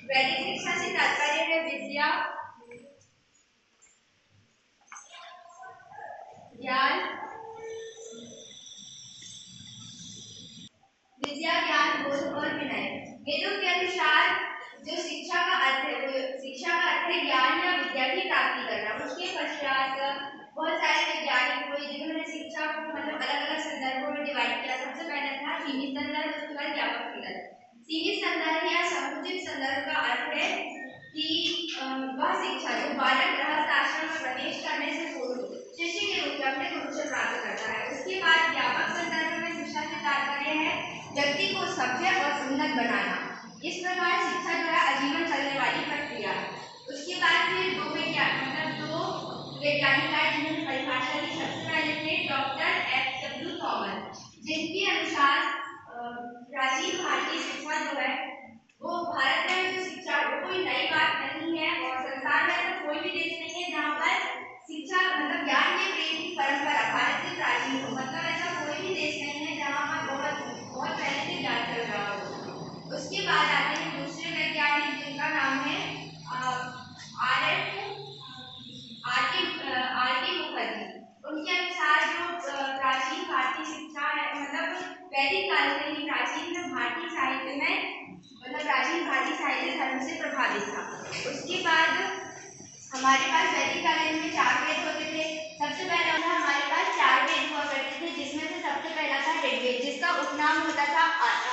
वैदिक शिक्षा से तात्पर्य है विद्या, ज्ञान, बोध और विनय। वेदों के अनुसार जो शिक्षा का अर्थ है वो शिक्षा का अर्थ है ज्ञान या विद्या की प्राप्ति करना। उसके पश्चात बहुत सारे वैज्ञानिक हुए जिन्होंने शिक्षा को मतलब अलग अलग संदर्भों में डिवाइड किया। सबसे पहले था सीमित संदर्भ, उसके बाद व्यापक संदर्भ। सीमित संदर्भ या समुचित संदर्भ का अर्थ है कि वह शिक्षा जो बालक गृहस्थ आश्रम में प्रवेश करने से पूर्व शिष्य के रूप में अपने गुरु से प्राप्त करता है। उसके बाद व्यापक संदर्भ में शिक्षा से तात्पर्य है व्यक्ति को सभ्य और उन्नत बनाना। इस प्रकार शिक्षा जो है आजीवन चलने वाली प्रक्रिया। उसके बाद फिर दो वैज्ञानिक आए जिन्होंने परिभाषा की। सबसे पहले थे डॉक्टर F.W. थॉमस, जिनके अनुसार प्राचीन भारतीय शिक्षा जो है वो भारत में जो शिक्षा है वो कोई नई बात नहीं है और संसार में ऐसा कोई भी देश नहीं है जहाँ पर शिक्षा मतलब ज्ञान के प्रेम की परंपरा भारत से प्राचीन हो। मतलब ऐसा कोई भी देश नहीं है जहाँ पर बहुत पहले से ज्ञान चल रहा हो। उसके बाद आते हैं दूसरे वैज्ञानिक जिनका नाम है आर.टी. मुखर्जी। उनके अनुसार जो प्राचीन भारतीय शिक्षा है मतलब वैदिक काल से ही प्राचीन भारतीय साहित्य में मतलब प्राचीन भारतीय साहित्य धर्म से प्रभावित था। उसके बाद हमारे पास वैदिक काल में 4 वेद होते थे। सबसे पहला हमारे पास 4 वेद हुआ करते थे, जिसमें से सबसे पहला था ऋग्वेद जिसका उपनाम होता था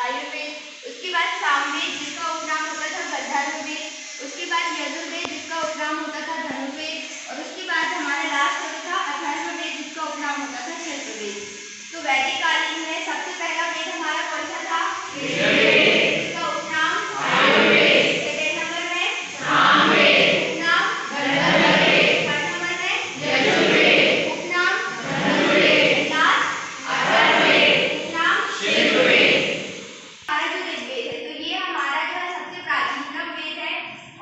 आयुर्वेद। उसके बाद सामवेद जिसका उपनाम होता था गंधर्ववेद। उसके बाद यजुर्वेद जिसका उपनाम होता था धनुर्वेद और उसके बाद हमारा लास्ट होता था अथर्ववेद जिसका उपनाम होता था शिल्पवेद। तो वैदिक कालीन में सबसे पहला वेद हमारा कौन सा था? ऋग्वेद, जिसका उपनाम आयुर्वेद। सेकंड नंबर में सामवेद, उपनाम गंधर्ववेद। थर्ड नंबर में यजुर्वेद, उपनाम धनुर्वेद। लास्ट अथर्ववेद, उपनाम शिल्पवेद। हमारा जो ऋग्वेद है तो ये हमारा जो है सबसे प्राचीनतम वेद है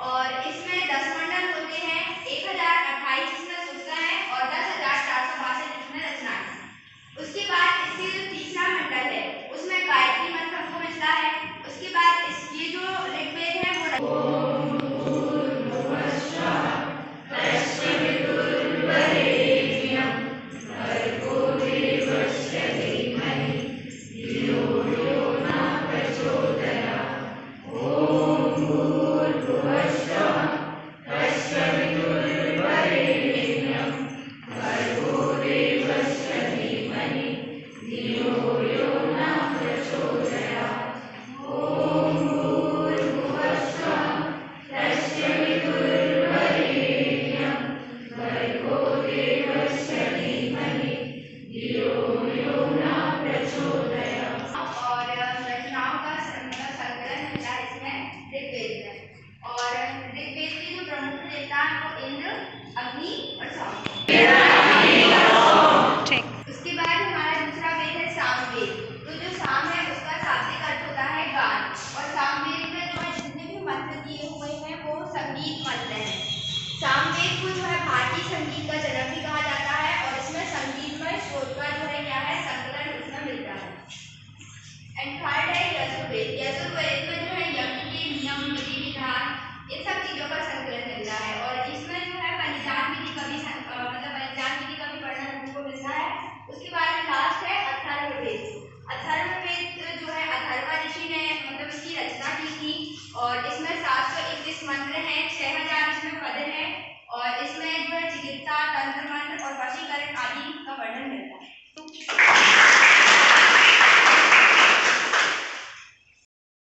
और इसमें 10 मंडल होते हैं। 1028 इसमें सूक्ता है और 10,462 इसमें रचनाएं हैं। उसके बाद इसके जो तीसरा मंडल है उसमें गायत्री मंत्र हमको मिलता है। उसके बाद ये जो ऋग्वेद है वो सामवेद को जो है भारतीय संगीत का जनक भी कहा जाता है और इसमें संगीतमय स्रोत का जो है क्या है संकलन उसमें मिलता है। एंड थर्ड है यजुर्वेद। यजुर्वेद में जो है यज्ञ के नियम, विधि विधान इन सब चीजों का संकलन मिलता है और इसमें जो है बलिदान विधि का भी वर्णन हमको मिलता है। उसके बाद लास्ट है अथर्ववेद। अथर्ववेद जो है अथर्वा ऋषि ने मतलब इसकी रचना की थी और इसमें 721 मंत्र हैं, 6000 इसमें पद हैं और इसमें जो है चिकित्सा, तंत्र मंत्र और वशीकरण आदि का वर्णन मिलता है।